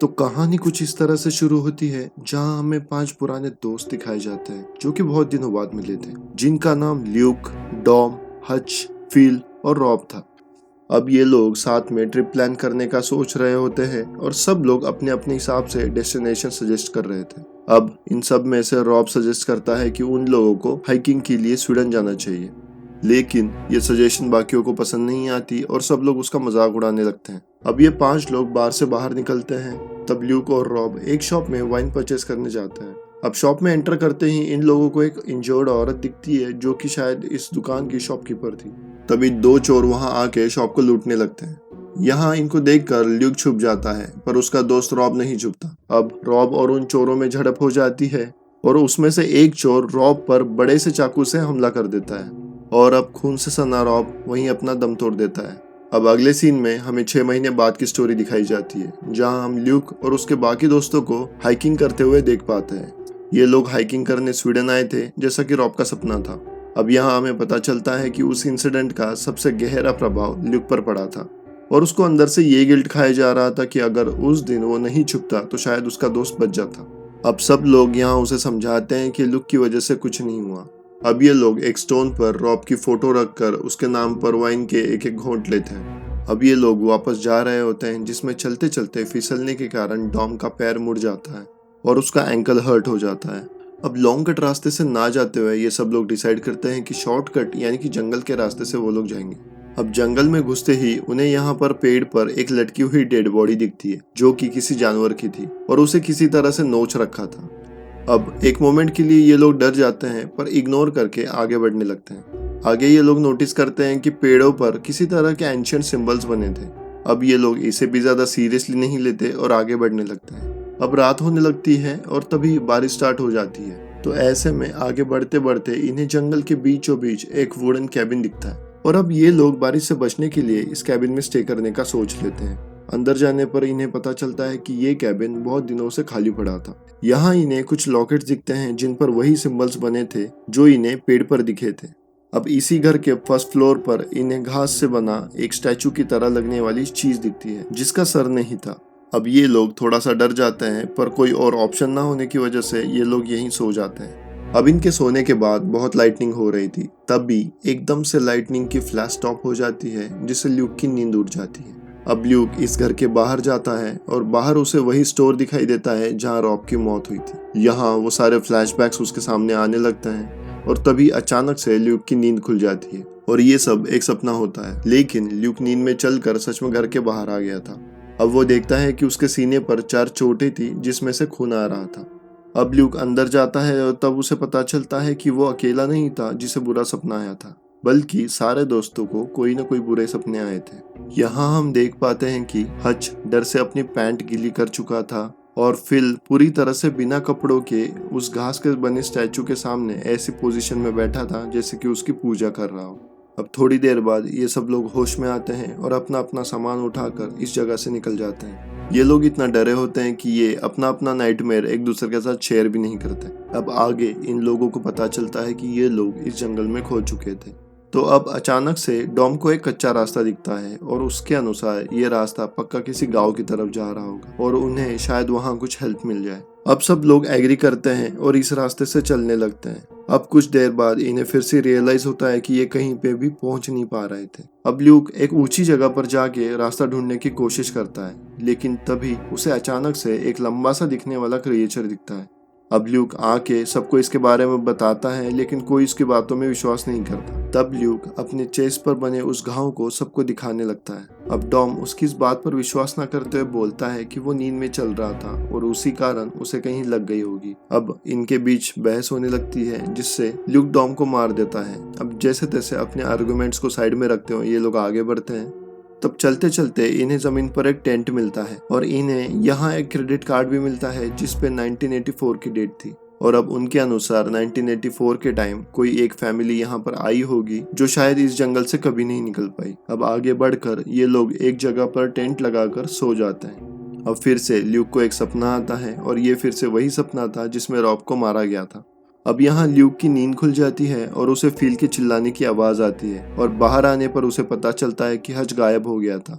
तो कहानी कुछ इस तरह से शुरू होती है जहां हमें 5 पुराने दोस्त दिखाए जाते हैं जो कि बहुत दिनों बाद मिले थे, जिनका नाम ल्यूक, डॉम, हच, फिल और रॉब था। अब ये लोग साथ में ट्रिप प्लान करने का सोच रहे होते हैं और सब लोग अपने अपने हिसाब से डेस्टिनेशन सजेस्ट कर रहे थे। अब इन सब में से रॉब सजेस्ट करता है कि उन लोगों को हाइकिंग के लिए स्वीडन जाना चाहिए, लेकिन ये सजेशन बाकियों को पसंद नहीं आती और सब लोग उसका मजाक उड़ाने लगते हैं। अब ये 5 लोग बार से बाहर निकलते हैं। तब ल्यूक और रॉब एक शॉप में वाइन परचेस करने जाते हैं। अब शॉप में एंटर करते ही इन लोगों को एक इंजर्ड औरत दिखती है जो कि शायद इस दुकान की शॉपकीपर थी। तभी 2 चोर वहां आके शॉप को लूटने लगते हैं। यहाँ इनको देखकर ल्यूक छुप जाता है, पर उसका दोस्त रॉब नहीं छुपता। अब रॉब और उन चोरों में झड़प हो जाती है और उसमें से एक चोर रॉब पर बड़े से चाकू से हमला कर देता है और अब खून से सना रॉब वहीं अपना दम तोड़ देता है। अब अगले सीन में हमें 6 महीने बाद की स्टोरी दिखाई जाती है, जहां हम ल्यूक और उसके बाकी दोस्तों को हाइकिंग करते हुए देख पाते हैं। ये लोग हाइकिंग करने स्वीडन आए थे, जैसा कि रॉब का सपना था। अब यहाँ हमें पता चलता है कि उस इंसिडेंट का सबसे गहरा प्रभाव ल्यूक पर पड़ा था और उसको अंदर से ये गिल्ट खाया जा रहा था कि अगर उस दिन वो नहीं छुपता तो शायद उसका दोस्त बच जाता। अब सब लोग यहाँ उसे समझाते हैं कि ल्यूक की वजह से कुछ नहीं हुआ। अब ये लोग एक स्टोन पर रॉब की फोटो रखकर उसके नाम पर वाइन के एक एक घोंट लेते हैं। अब ये लोग वापस जा रहे होते हैं, जिसमें चलते चलते फिसलने के कारण डॉम का पैर मुड़ जाता है और उसका एंकल हर्ट हो जाता है। अब लॉन्ग कट रास्ते से ना जाते हुए ये सब लोग डिसाइड करते हैं कि शॉर्टकट यानी कि जंगल के रास्ते से वो लोग जाएंगे। अब जंगल में घुसते ही उन्हें यहाँ पर पेड़ पर एक लटकी हुई डेड बॉडी दिखती है जो कि किसी जानवर की थी और उसे किसी तरह से नोच रखा था। अब एक मोमेंट के लिए ये लोग डर जाते हैं, पर इग्नोर करके आगे बढ़ने लगते हैं। आगे ये लोग नोटिस करते हैं कि पेड़ों पर किसी तरह के एंशिएंट सिंबल्स बने थे। अब ये लोग इसे भी ज्यादा सीरियसली नहीं लेते और आगे बढ़ने लगते हैं। अब रात होने लगती है और तभी बारिश स्टार्ट हो जाती है। तो ऐसे में आगे बढ़ते बढ़ते इन्हें जंगल के बीचों बीच एक वुडन कैबिन दिखता है और अब ये लोग बारिश से बचने के लिए इस कैबिन में स्टे करने का सोच लेते हैं। अंदर जाने पर इन्हें पता चलता है कि ये कैबिन बहुत दिनों से खाली पड़ा था। यहाँ इन्हें कुछ लॉकेट्स दिखते हैं जिन पर वही सिंबल्स बने थे जो इन्हें पेड़ पर दिखे थे। अब इसी घर के फर्स्ट फ्लोर पर इन्हें घास से बना एक स्टैचू की तरह लगने वाली चीज दिखती है जिसका सर नहीं था। अब ये लोग थोड़ा सा डर जाते हैं, पर कोई और ऑप्शन ना होने की वजह से ये लोग यहीं सो जाते हैं। अब इनके सोने के बाद बहुत लाइटनिंग हो रही थी, तभी एकदम से लाइटनिंग की फ्लैश स्टॉप हो जाती है जिससे ल्यूक की नींद उड़ जाती है। अब ल्यूक इस घर के बाहर जाता है और बाहर उसे वही स्टोर दिखाई देता है जहां रॉब की मौत हुई थी। यहाँ वो सारे फ्लैशबैक्स उसके सामने आने लगते हैं और तभी अचानक से ल्यूक की नींद खुल जाती है और ये सब एक सपना होता है। लेकिन ल्यूक नींद में चलकर सच में घर के बाहर आ गया था। अब वो देखता है कि उसके सीने पर 4 चोटें थी जिसमें से खून आ रहा था। अब ल्यूक अंदर जाता है और तब उसे पता चलता है कि वो अकेला नहीं था जिसे बुरा सपना आया था, बल्कि सारे दोस्तों को कोई न कोई बुरे सपने आए थे। यहाँ हम देख पाते हैं कि हच डर से अपनी पैंट गीली कर चुका था और फिल पूरी तरह से बिना कपड़ों के उस घास के बने स्टैचू के सामने ऐसी पोजीशन में बैठा था जैसे कि उसकी पूजा कर रहा हो। अब थोड़ी देर बाद ये सब लोग होश में आते हैं और अपना अपना सामान उठाकर इस जगह से निकल जाते हैं। ये लोग इतना डरे होते हैं कि ये अपना अपना नाइटमेयर एक दूसरे के साथ शेयर भी नहीं करते। अब आगे इन लोगों को पता चलता है कि ये लोग इस जंगल में खो चुके थे। तो अब अचानक से डॉम को एक कच्चा रास्ता दिखता है और उसके अनुसार ये रास्ता पक्का किसी गांव की तरफ जा रहा होगा और उन्हें शायद वहां कुछ हेल्प मिल जाए। अब सब लोग एग्री करते हैं और इस रास्ते से चलने लगते हैं। अब कुछ देर बाद इन्हें फिर से रियलाइज होता है कि ये कहीं पे भी पहुंच नहीं पा रहे थे। अब ल्यूक एक ऊंची जगह पर जाके रास्ता ढूंढने की कोशिश करता है, लेकिन तभी उसे अचानक से एक लंबा सा दिखने वाला क्रिएचर दिखता है। अब ल्यूक आके सबको इसके बारे में बताता है, लेकिन कोई इसकी बातों में विश्वास नहीं करता। तब ल्यूक अपने चेस्ट पर बने उस घाव को सबको दिखाने लगता है। अब डॉम उसकी इस बात पर विश्वास न करते हुए बोलता है कि वो नींद में चल रहा था और उसी कारण उसे कहीं लग गई होगी। अब इनके बीच बहस होने लगती है जिससे ल्यूक डॉम को मार देता है। अब जैसे तैसे अपने आर्गुमेंट्स को साइड में रखते हुए ये लोग आगे बढ़ते हैं। तब चलते चलते इन्हें जमीन पर एक टेंट मिलता है और इन्हें यहाँ एक क्रेडिट कार्ड भी मिलता है जिसपे 1984 की डेट थी और अब उनके अनुसार 1984 के टाइम कोई एक फैमिली यहाँ पर आई होगी जो शायद इस जंगल से कभी नहीं निकल पाई। अब आगे बढ़कर ये लोग एक जगह पर टेंट लगाकर सो जाते हैं। अब फिर से ल्यूक को एक सपना आता है और ये फिर से वही सपना था जिसमें रॉब को मारा गया था। अब यहाँ ल्यूक की नींद खुल जाती है और उसे फिल के चिल्लाने की आवाज आती है और बाहर आने पर उसे पता चलता है कि हच गायब हो गया था।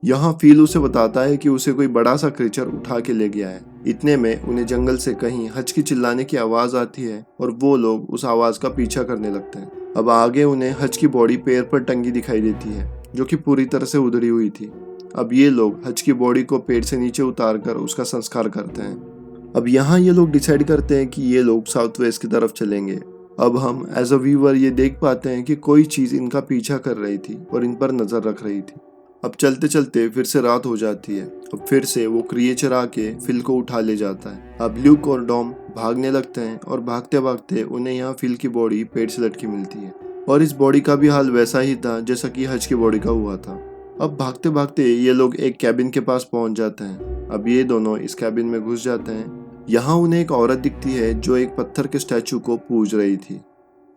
यहाँ फील उसे बताता है कि उसे कोई बड़ा सा क्रीचर उठा के ले गया है। इतने में उन्हें जंगल से कहीं हच की चिल्लाने की आवाज आती है और वो लोग उस आवाज का पीछा करने लगते हैं। अब आगे उन्हें हच की बॉडी पैर पर टंगी दिखाई देती है जो कि पूरी तरह से उधड़ी हुई थी। अब ये लोग हच की बॉडी को पेड़ से नीचे उतार कर उसका संस्कार करते हैं। अब यहाँ ये लोग डिसाइड करते हैं कि ये लोग साउथ वेस्ट की तरफ चलेंगे। अब हम एज अ व्यूअर ये देख पाते हैं कि कोई चीज इनका पीछा कर रही थी और इन पर नजर रख रही थी। अब चलते चलते फिर से रात हो जाती है। अब फिर से वो क्रिएचर आके फिल को उठा ले जाता है। अब ल्यूक और डॉम भागने लगते हैं और भागते भागते उन्हें यहाँ फिल की बॉडी पेड़ से लटकी मिलती है और इस बॉडी का भी हाल वैसा ही था जैसा कि हच की बॉडी का हुआ था। अब भागते भागते ये लोग एक कैबिन के पास पहुंच जाते हैं। अब ये दोनों इस कैबिन में घुस जाते हैं। यहाँ उन्हें एक औरत दिखती है जो एक पत्थर के स्टैचू को पूज रही थी।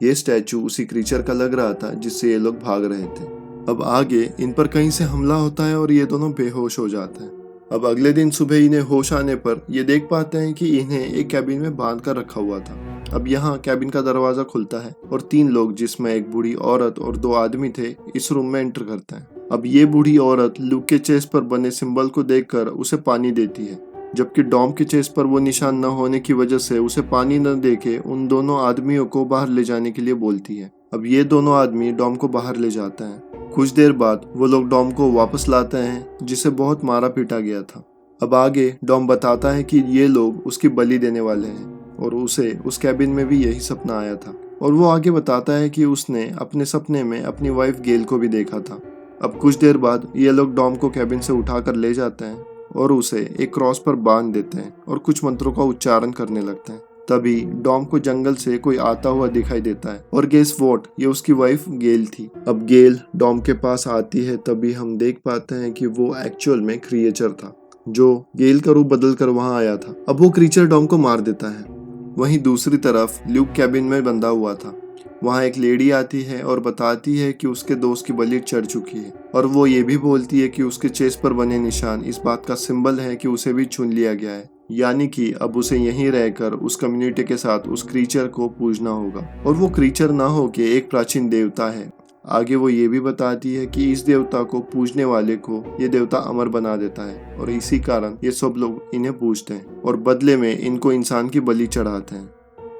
ये स्टैचू उसी क्रीचर का लग रहा था जिससे ये लोग भाग रहे थे। अब आगे इन पर कहीं से हमला होता है और ये दोनों बेहोश हो जाते हैं। अब अगले दिन सुबह इन्हें होश आने पर ये देख पाते हैं कि इन्हें एक कैबिन में बांध कर रखा हुआ था। अब यहाँ कैबिन का दरवाजा खुलता है और 3 लोग जिसमें एक बूढ़ी औरत और 2 आदमी थे इस रूम में एंटर करते हैं। अब ये बूढ़ी औरत ल्यूक के चेस्ट पर बने सिंबल को देखकर उसे पानी देती है, जबकि डॉम के चेस्ट पर वो निशान न होने की वजह से उसे पानी न देके उन दोनों आदमियों को बाहर ले जाने के लिए बोलती है। अब ये दोनों आदमी डॉम को बाहर ले जाते हैं। कुछ देर बाद वो लोग डॉम को वापस लाते हैं जिसे बहुत मारा पीटा गया था। अब आगे डॉम बताता है कि ये लोग उसकी बलि देने वाले हैं और उसे उस कैबिन में भी यही सपना आया था। और वो आगे बताता है कि उसने अपने सपने में अपनी वाइफ गेल को भी देखा था। अब कुछ देर बाद ये लोग डॉम को कैबिन से उठाकर ले जाते हैं और उसे एक क्रॉस पर बांध देते हैं और कुछ मंत्रों का उच्चारण करने लगते हैं। तभी डॉम को जंगल से कोई आता हुआ दिखाई देता है और गेस व्हाट, ये उसकी वाइफ गेल थी। अब गेल डॉम के पास आती है तभी हम देख पाते हैं कि वो एक्चुअल में क्रिएचर था जो गेल का रूप बदल कर वहां आया था। अब वो क्रिएचर डॉम को मार देता है। वहीं दूसरी तरफ ल्यूक कैबिन में बंधा हुआ था। वहाँ एक लेडी आती है और बताती है कि उसके दोस्त की बलि चढ़ चुकी है और वो ये भी बोलती है कि उसके चेस्ट पर बने निशान इस बात का सिंबल है कि उसे भी चुन लिया गया है, यानी कि अब उसे यहीं रहकर उस कम्युनिटी के साथ उस क्रीचर को पूजना होगा और वो क्रीचर ना हो के एक प्राचीन देवता है। आगे वो ये भी बताती है कि इस देवता को पूजने वाले को ये देवता अमर बना देता है और इसी कारण ये सब लोग इन्हें पूजते हैं और बदले में इनको इंसान की बलि चढ़ाते हैं।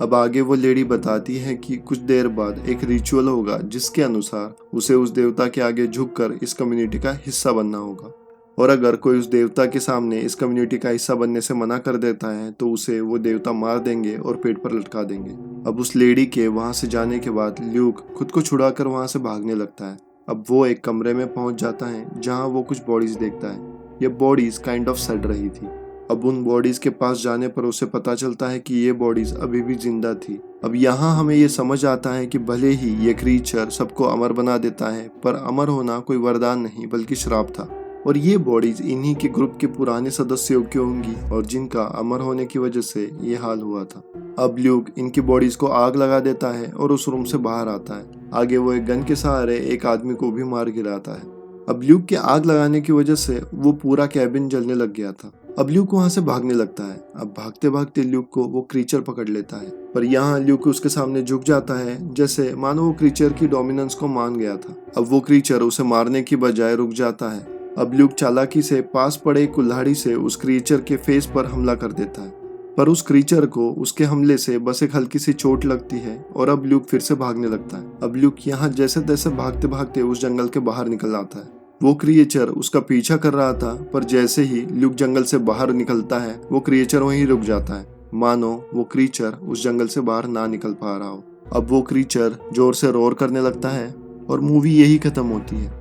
अब आगे वो लेडी बताती है कि कुछ देर बाद एक रिचुअल होगा जिसके अनुसार उसे उस देवता के आगे झुककर इस कम्युनिटी का हिस्सा बनना होगा और अगर कोई उस देवता के सामने इस कम्युनिटी का हिस्सा बनने से मना कर देता है तो उसे वो देवता मार देंगे और पेट पर लटका देंगे। अब उस लेडी के वहां से जाने के बाद ल्यूक खुद को छुड़ाकर वहां से भागने लगता है। अब वो एक कमरे में पहुंच जाता है जहाँ वो कुछ बॉडीज देखता है। ये बॉडीज काइंड ऑफ सड़ रही थी। अब उन बॉडीज के पास जाने पर उसे पता चलता है कि ये बॉडीज अभी भी जिंदा थी। अब यहाँ हमें ये समझ आता है कि भले ही ये क्रीचर सबको अमर बना देता है पर अमर होना कोई वरदान नहीं बल्कि श्राप था और ये बॉडीज इन्हीं के ग्रुप के पुराने सदस्यों की होंगी और जिनका अमर होने की वजह से ये हाल हुआ था। अब ल्यूक इनकी बॉडीज को आग लगा देता है और उस रूम से बाहर आता है। आगे वो एक गन के सहारे एक आदमी को भी मार गिराता है। अब ल्यूक के आग लगाने की वजह से वो पूरा कैबिन जलने लग गया था। अब ल्यूक वहां से भागने लगता है। अब भागते भागते ल्यूक को वो क्रीचर पकड़ लेता है पर यहाँ ल्यूक उसके सामने झुक जाता है जैसे मानो वो क्रीचर की डोमिनेंस को मान गया था। अब वो क्रीचर उसे मारने की बजाय रुक जाता है। अब ल्यूक चालाकी से पास पड़े कुल्हाड़ी से उस क्रीचर के फेस पर हमला कर देता है पर उस क्रीचर को उसके हमले से बस एक हल्की सी चोट लगती है और अब ल्यूक फिर से भागने लगता है। अब ल्यूक यहाँ जैसे तैसे भागते भागते उस जंगल के बाहर निकल आता है। वो क्रिएचर उसका पीछा कर रहा था पर जैसे ही ल्यूक जंगल से बाहर निकलता है वो क्रिएचर वहीं रुक जाता है, मानो वो क्रीचर उस जंगल से बाहर ना निकल पा रहा हो। अब वो क्रीचर जोर से रोर करने लगता है और मूवी यही खत्म होती है।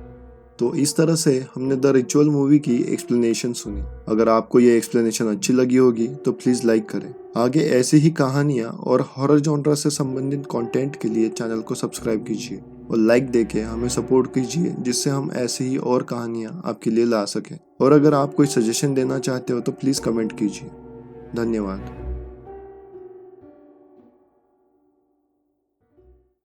तो इस तरह से हमने द रिचुअल मूवी की एक्सप्लेनेशन सुनी। अगर आपको ये एक्सप्लेनेशन अच्छी लगी होगी तो प्लीज लाइक करें। आगे ऐसी ही कहानियाँ और हॉरर जॉनरा से संबंधित कंटेंट के लिए चैनल को सब्सक्राइब कीजिए और लाइक देके हमें सपोर्ट कीजिए जिससे हम ऐसी ही और कहानियाँ आपके लिए ला सकें। और अगर आप कोई सजेशन देना चाहते हो तो प्लीज कमेंट कीजिए। धन्यवाद।